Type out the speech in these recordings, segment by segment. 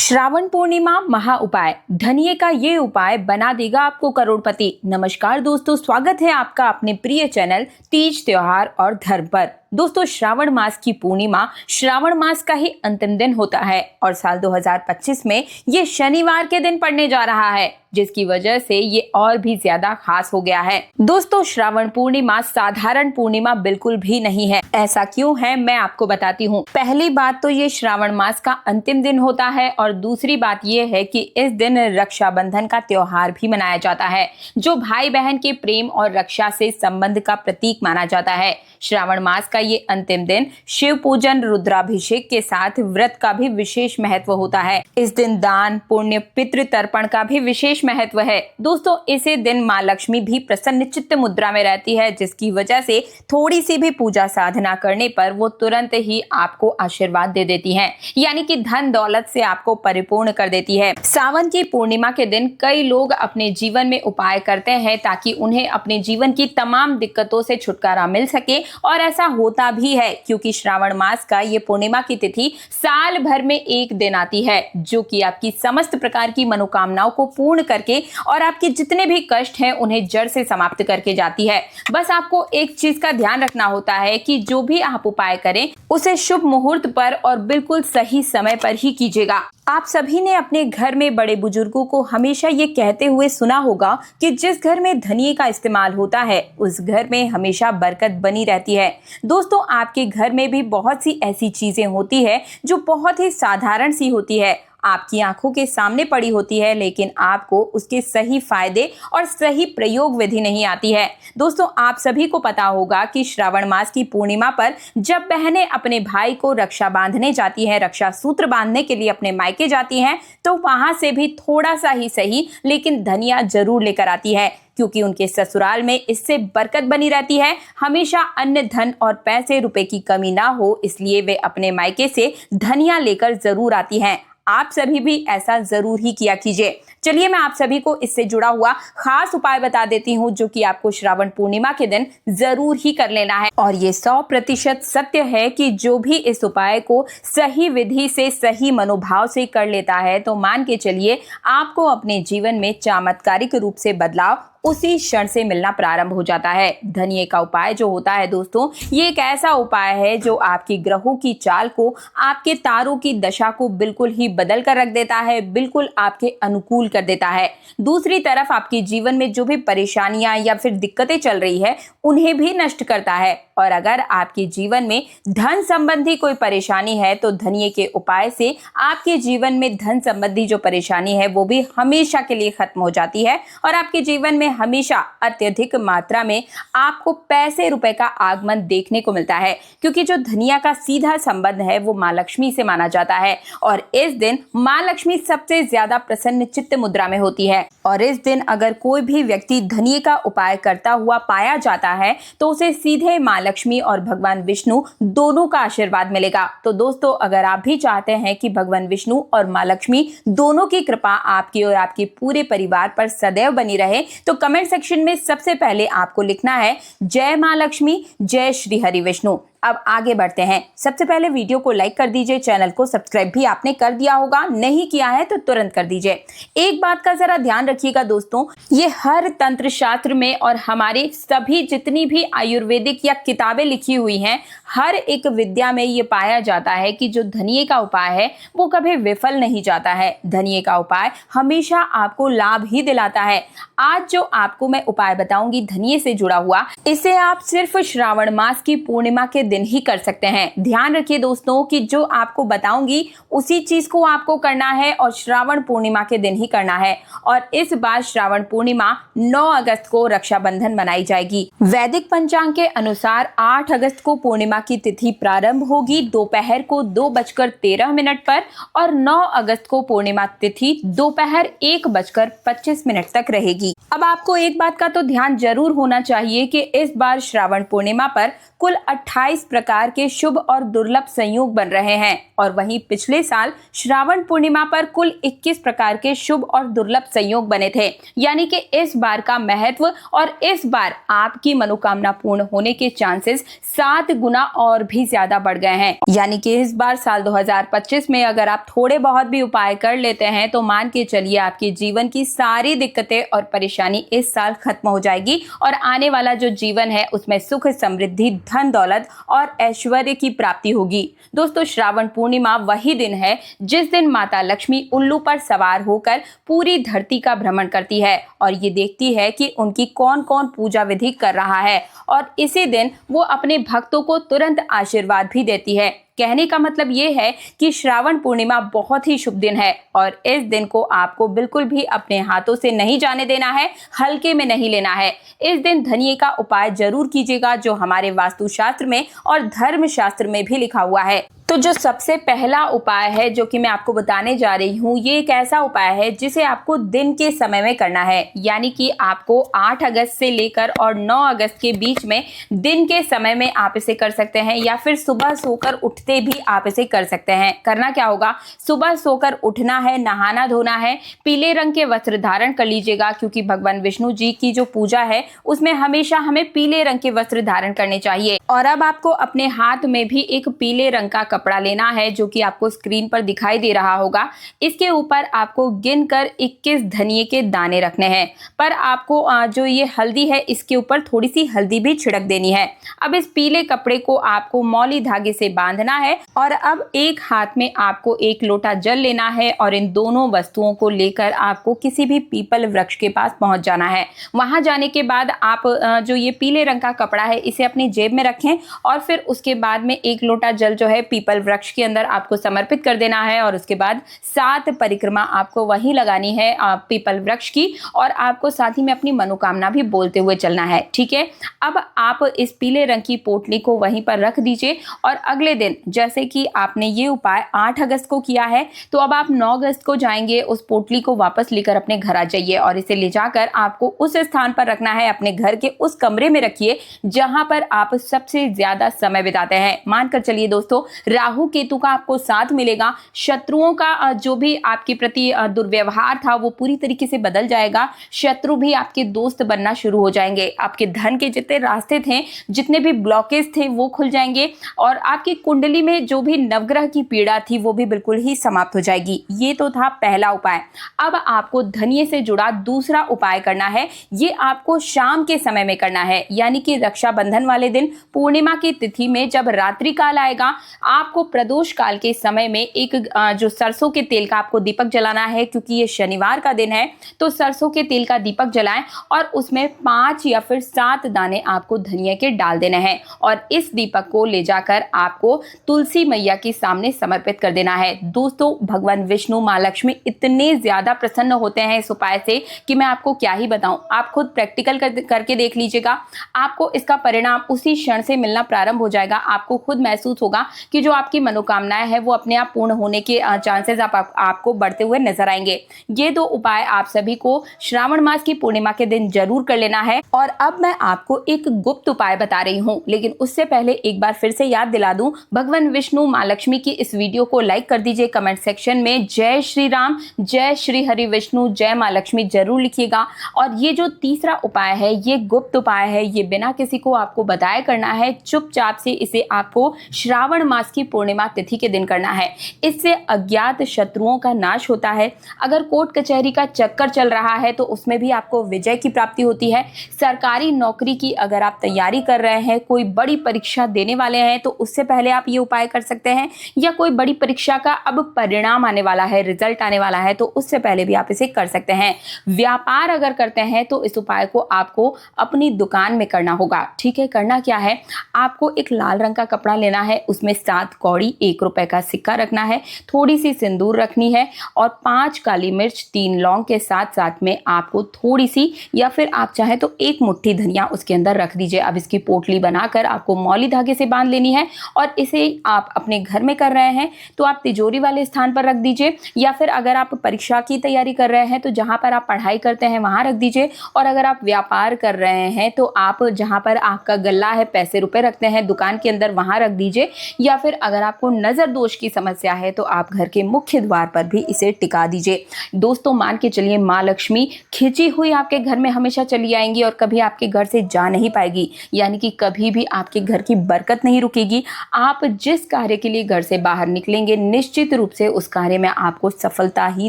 श्रावण पूर्णिमा महा उपाय, धनिये का ये उपाय बना देगा आपको करोड़पति। नमस्कार दोस्तों, स्वागत है आपका अपने प्रिय चैनल तीज त्योहार और धर्म पर। दोस्तों, श्रावण मास की पूर्णिमा श्रावण मास का ही अंतिम दिन होता है और साल 2025 में ये शनिवार के दिन पड़ने जा रहा है, जिसकी वजह से ये और भी ज्यादा खास हो गया है। दोस्तों, श्रावण पूर्णिमा साधारण पूर्णिमा बिल्कुल भी नहीं है। ऐसा क्यों है, मैं आपको बताती हूँ। पहली बात तो ये श्रावण मास का अंतिम दिन होता है और दूसरी बात ये है कि इस दिन रक्षाबंधन का त्योहार भी मनाया जाता है, जो भाई बहन के प्रेम और रक्षा से संबंध का प्रतीक माना जाता है। श्रावण मास का ये अंतिम दिन शिव पूजन, रुद्राभिषेक के साथ व्रत का भी विशेष महत्व होता है। इस दिन दान, पुण्य, पितृ तर्पण का भी विशेष महत्व है। दोस्तों, इसी दिन माँ लक्ष्मी भी प्रसन्न चित्त मुद्रा में रहती है, जिसकी वजह से थोड़ी सी भी पूजा साधना करने पर वो तुरंत ही आपको आशीर्वाद दे देती हैं, यानी कि धन दौलत से आपको परिपूर्ण कर देती है। सावन की पूर्णिमा के दिन कई लोग अपने जीवन में उपाय करते हैं ताकि उन्हें अपने जीवन की तमाम दिक्कतों से छुटकारा मिल सके, और ऐसा होता भी है क्योंकि श्रावण मास का ये पूर्णिमा की तिथि साल भर में एक दिन आती है, जो कि आपकी समस्त प्रकार की मनोकामनाओं को पूर्ण करके और आपके जितने भी कष्ट हैं उन्हें जड़ से समाप्त करके जाती है। बस आपको एक चीज का ध्यान रखना होता है कि जो भी आप उपाय करें उसे शुभ मुहूर्त पर और बिल्कुल सही समय पर ही कीजिएगा। आप सभी ने अपने घर में बड़े बुजुर्गों को हमेशा ये कहते हुए सुना होगा कि जिस घर में धनिये का इस्तेमाल होता है उस घर में हमेशा बरकत बनी रहती है। दोस्तों, आपके घर में भी बहुत सी ऐसी चीजें होती है जो बहुत ही साधारण सी होती है, आपकी आंखों के सामने पड़ी होती है, लेकिन आपको उसके सही फायदे और सही प्रयोग विधि नहीं आती है। दोस्तों, आप सभी को पता होगा कि श्रावण मास की पूर्णिमा पर जब बहनें अपने भाई को रक्षा बांधने जाती हैं, रक्षा सूत्र बांधने के लिए अपने मायके जाती हैं, तो वहां से भी थोड़ा सा ही सही लेकिन धनिया जरूर लेकर आती है, क्योंकि उनके ससुराल में इससे बरकत बनी रहती है। हमेशा अन्न, धन और पैसे रुपए की कमी ना हो, इसलिए वे अपने मायके से धनिया लेकर जरूर आती हैं। आप सभी भी ऐसा जरूर ही किया कीजिए। चलिए, मैं आप सभी को इससे जुड़ा हुआ खास उपाय बता देती हूँ, जो कि आपको श्रावण पूर्णिमा के दिन जरूर ही कर लेना है। और ये 100% सत्य है कि जो भी इस उपाय को सही विधि से, सही मनोभाव से कर लेता है, तो मान के चलिए आपको अपने जीवन में चमत्कारिक रूप से बदलाव उसी क्षण से मिलना प्रारंभ हो जाता है। धनिये का उपाय जो होता है दोस्तों, ये एक ऐसा उपाय है जो आपकी ग्रहों की चाल को, आपके तारों की दशा को बिल्कुल ही बदल कर रख देता है, बिल्कुल आपके अनुकूल कर देता है। दूसरी तरफ आपके जीवन में जो भी परेशानियां या फिर दिक्कतें चल रही है उन्हें भी नष्ट करता है। और अगर आपके जीवन में धन संबंधी कोई परेशानी है तो धनिये के उपाय से आपके जीवन में धन संबंधी जो परेशानी है वो भी हमेशा के लिए खत्म हो जाती है और आपके जीवन में हमेशा अत्यधिक मात्रा में आपको पैसे रुपए का आगमन देखने को मिलता है, क्योंकि जो धनिया का सीधा संबंध है वो माँ लक्ष्मी से माना जाता है और इस दिन माँ लक्ष्मी सबसे ज्यादा प्रसन्न चित्त मुद्रा में होती है। और इस दिन अगर कोई भी व्यक्ति धनिये का उपाय करता हुआ पाया जाता है तो उसे सीधे माँ लक्ष्मी और भगवान विष्णु दोनों का आशीर्वाद मिलेगा। तो दोस्तों, अगर आप भी चाहते हैं कि भगवान विष्णु और माँ लक्ष्मी दोनों की कृपा आपकी और आपके पूरे परिवार पर सदैव बनी रहे, तो कमेंट सेक्शन में सबसे पहले आपको लिखना है जय माँ लक्ष्मी, जय श्री हरि विष्णु। अब आगे बढ़ते हैं। सबसे पहले वीडियो को लाइक कर दीजिए, चैनल को सब्सक्राइब भी आपने कर दिया होगा, नहीं किया है तो तुरंत कर दीजिए। एक बात का जरा ध्यान रखिएगा दोस्तों, ये हर तंत्र शास्त्र में और हमारे सभी जितनी भी आयुर्वेदिक या किताबें लिखी हुई हैं, हर एक विद्या में ये पाया जाता है कि जो धनिये का उपाय है वो कभी विफल नहीं जाता है। धनिये का उपाय हमेशा आपको लाभ ही दिलाता है। आज जो आपको मैं उपाय बताऊंगी धनिये से जुड़ा हुआ, इसे आप सिर्फ श्रावण मास की पूर्णिमा के दिन ही कर सकते हैं। ध्यान रखिए दोस्तों कि जो आपको बताऊंगी उसी चीज को आपको करना है और श्रावण पूर्णिमा के दिन ही करना है। और इस बार श्रावण पूर्णिमा 9 अगस्त को रक्षाबंधन मनाई जाएगी। वैदिक पंचांग के अनुसार 8 अगस्त को पूर्णिमा की तिथि प्रारंभ होगी दोपहर को 2:13 पर और 9 अगस्त को पूर्णिमा तिथि दोपहर 1:25 तक रहेगी। अब आपको एक बात का तो ध्यान जरूर होना चाहिए कि इस बार श्रावण पूर्णिमा पर कुल 28 22 प्रकार के शुभ और दुर्लभ संयोग बन रहे हैं और वहीं पिछले साल श्रावण पूर्णिमा पर कुल 21 प्रकार के शुभ और दुर्लभ संयोग बने थे। यानी कि इस बार का महत्व और इस बार आपकी मनोकामना पूर्ण होने के चांसेस 7 गुना और भी ज्यादा बढ़ गए हैं। यानी कि इस बार साल 2025 में अगर आप थोड़े बहुत भी उपाय कर लेते हैं तो मान के चलिए आपके जीवन की सारी दिक्कतें और परेशानी इस साल खत्म हो जाएगी और आने वाला जो जीवन है उसमें सुख, समृद्धि, धन दौलत और ऐश्वर्य की प्राप्ति होगी। दोस्तों, श्रावण पूर्णिमा वही दिन है जिस दिन माता लक्ष्मी उल्लू पर सवार होकर पूरी धरती का भ्रमण करती है और ये देखती है कि उनकी कौन कौन पूजा विधि कर रहा है और इसी दिन वो अपने भक्तों को तुरंत आशीर्वाद भी देती है। कहने का मतलब ये है कि श्रावण पूर्णिमा बहुत ही शुभ दिन है और इस दिन को आपको बिल्कुल भी अपने हाथों से नहीं जाने देना है, हल्के में नहीं लेना है। इस दिन धनिये का उपाय जरूर कीजिएगा जो हमारे वास्तुशास्त्र में और धर्म शास्त्र में भी लिखा हुआ है। तो जो सबसे पहला उपाय है जो कि मैं आपको बताने जा रही हूँ, ये एक ऐसा उपाय है जिसे आपको दिन के समय में करना है। यानी कि आपको 8 अगस्त से लेकर और 9 अगस्त के बीच में दिन के समय में आप इसे कर सकते हैं या फिर सुबह सोकर उठते भी आप इसे कर सकते हैं। करना क्या होगा, सुबह सोकर उठना है, नहाना धोना है, पीले रंग के वस्त्र धारण कर लीजिएगा क्योंकि भगवान विष्णु जी की जो पूजा है उसमें हमेशा हमें पीले रंग के वस्त्र धारण करने चाहिए। और अब आपको अपने हाथ में भी एक पीले रंग का कपड़ा लेना है जो कि आपको स्क्रीन पर दिखाई दे रहा होगा। इसके ऊपर आपको गिनकर 21 धनिये के दाने रखने हैं, पर आपको जो ये हल्दी है इसके ऊपर थोड़ी सी हल्दी भी छिड़क देनी है। अब इस पीले कपड़े को आपको मौली धागे से बांधना है और अब एक हाथ में आपको 1 लोटा जल लेना है और इन दोनों वस्तुओं को लेकर आपको किसी भी पीपल वृक्ष के पास पहुंच जाना है। वहां जाने के बाद आप जो ये पीले रंग का कपड़ा है इसे अपनी जेब में रखें और फिर उसके बाद में 1 लोटा जल जो है पीपल वृक्ष के अंदर आपको समर्पित कर देना है और उसके बाद 7 परिक्रमा आपको वहीं लगानी है पीपल वृक्ष की और आपको साथ ही में अपनी मनोकामना भी बोलते हुए चलना है। ठीक है, अब आप इस पीले रंग की पोटली को वहीं पर रख दीजिए और अगले दिन जैसे कि आपने ये उपाय 8 अगस्त को किया है तो अब आप 9 अगस्त को जाएंगे, उस पोटली को वापस लेकर अपने घर आ जाइए और इसे ले जाकर आपको उस स्थान पर रखना है, अपने घर के उस कमरे में रखिए जहां पर आप सबसे ज्यादा समय बिताते हैं। मानकर चलिए दोस्तों, राहु केतु का आपको साथ मिलेगा, शत्रुओं का जो भी आपके प्रति दुर्व्यवहार था वो पूरी तरीके से बदल जाएगा, शत्रु भी आपके दोस्त बनना शुरू हो जाएंगे, आपके धन के जितने रास्ते थे, जितने भी ब्लॉकेज थे वो खुल जाएंगे और आपकी कुंडली में जो भी नवग्रह की पीड़ा थी वो भी बिल्कुल ही समाप्त हो जाएगी। ये तो था पहला उपाय। अब आपको धनिये से जुड़ा दूसरा उपाय करना है। ये आपको शाम के समय में करना है, यानी कि रक्षाबंधन वाले दिन पूर्णिमा की तिथि में जब रात्रि काल आएगा आपको प्रदोष काल के समय में एक जो सरसों के तेल का आपको दीपक जलाना है क्योंकि ये शनिवार का दिन है, तो सरसों के तेल का दीपक जलाएं और उसमें 5 या फिर 7 दाने आपको धनिया के डाल देने हैं और इस दीपक को ले जाकर आपको तुलसी मैया के सामने समर्पित कर देना है। दोस्तों, भगवान विष्णु, माँ लक्ष्मी इतने ज्यादा प्रसन्न होते हैं इस उपाय से कि मैं आपको क्या ही बताऊं। आप खुद प्रैक्टिकल करके देख लीजिएगा, आपको इसका परिणाम उसी क्षण से मिलना प्रारंभ हो जाएगा। आपको खुद महसूस होगा कि जो आपकी मनोकामनाएं हैं वो अपने आप पूर्ण होने के चांसेस आपको बढ़ते हुए नजर आएंगे। ये 2 उपाय आप सभी को श्रावण मास की पूर्णिमा के दिन जरूर कर लेना है। और अब मैं आपको एक गुप्त उपाय बता रही हूँ, लेकिन उससे पहले एक बार फिर से याद दिला दूं, भगवान विष्णु, माँ लक्ष्मी की इस वीडियो को लाइक कर दीजिए, कमेंट सेक्शन में जय श्री राम, जय श्री हरि विष्णु, जय माँ लक्ष्मी जरूर लिखिएगा। और ये जो तीसरा उपाय है ये गुप्त उपाय है, ये बिना किसी को आपको बताया करना है, चुपचाप से इसे आपको श्रावण मास की पूर्णिमा तिथि के दिन करना है। इससे अज्ञात शत्रुओं का नाश होता है। अगर कोर्ट कचहरी का चक्कर चल रहा है तो उसमें भी आपको विजय की प्राप्ति होती है। सरकारी नौकरी की अगर आप तैयारी कर रहे हैं, कोई बड़ी परीक्षा देने वाले हैं तो उससे पहले आप ये उपाय कर सकते हैं, या कोई बड़ी परीक्षा का अब परिणाम आने वाला है, रिजल्ट आने वाला है तो उससे पहले भी आप इसे कर सकते हैं। व्यापार अगर करते हैं तो इस उपाय को आपको अपनी दुकान में करना होगा। ठीक है, करना क्या है, आपको एक लाल रंग का कपड़ा लेना है, उसमें 7 7 कौड़ी 1 रुपए का सिक्का रखना है, थोड़ी सी सिंदूर रखनी है और 5 काली मिर्च, 3 लौंग के साथ साथ में आपको थोड़ी सी या फिर आप चाहे तो 1 मुट्ठी धनिया उसके अंदर रख दीजिए। अब इसकी पोटली बनाकर आपको मौली धागे से बांध लेनी है और इसे आप अपने घर में कर रहे हैं तो आप तिजोरी वाले स्थान पर रख दीजिए, या फिर अगर आप परीक्षा की तैयारी कर रहे हैं तो जहां पर आप पढ़ाई करते हैं वहां रख दीजिए, और अगर आप व्यापार कर रहे हैं तो आप जहां पर आपका गल्ला है, पैसे रुपए रखते हैं दुकान के अंदर, वहां रख दीजिए। या फिर अगर आपको नजर दोष की समस्या है तो आप घर के मुख्य द्वार पर भी इसे टिका दीजिए। दोस्तों मान के चलिए माँ लक्ष्मी खिंची हुई आपके घर में हमेशा चली आएंगी और कभी आपके घर से जा नहीं पाएगी, यानी कि कभी भी आपके घर की बरकत नहीं रुकेगी। आप जिस कार्य के लिए घर से बाहर निकलेंगे निश्चित रूप से उस कार्य में आपको सफलता ही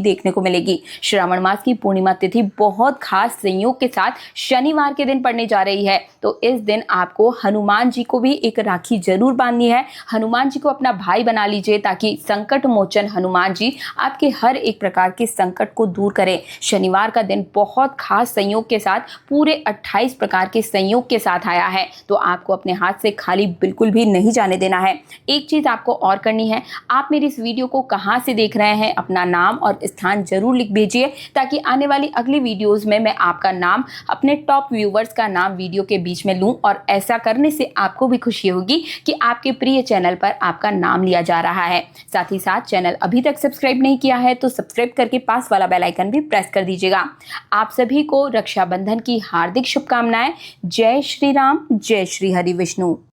देखने को मिलेगी। श्रावण मास की पूर्णिमा तिथि बहुत खास संयोग के साथ शनिवार के दिन पड़ने जा रही है, तो इस दिन आपको हनुमान जी को भी एक राखी जरूर बांधनी है। हनुमान जी को अपना भाई बना लीजिए ताकि संकट मोचन हनुमान जी आपके हर एक प्रकार के संकट को दूर करें। शनिवार का दिन बहुत खास संयोग के साथ पूरे 28 प्रकार के संयोग के साथ आया है, तो आपको अपने हाथ से खाली बिल्कुल भी नहीं जाने देना है। एक चीज आपको और करनी है, आप मेरी इस वीडियो को कहां से देख रहे हैं अपना नाम और स्थान जरूर लिख भेजिए ताकि आने वाली अगली वीडियोस में मैं आपका नाम, अपने टॉप व्यूवर्स का नाम वीडियो के बीच में लूं, और ऐसा करने से आपको भी खुशी होगी कि आपके प्रिय चैनल पर आपका नाम लिया जा रहा है। साथ ही साथ चैनल अभी तक सब्सक्राइब नहीं किया है तो सब्सक्राइब करके पास वाला बेल आइकन भी प्रेस कर दीजिएगा। आप सभी को रक्षाबंधन की हार्दिक शुभकामनाएं। जय श्री राम, जय श्री हरि विष्णु।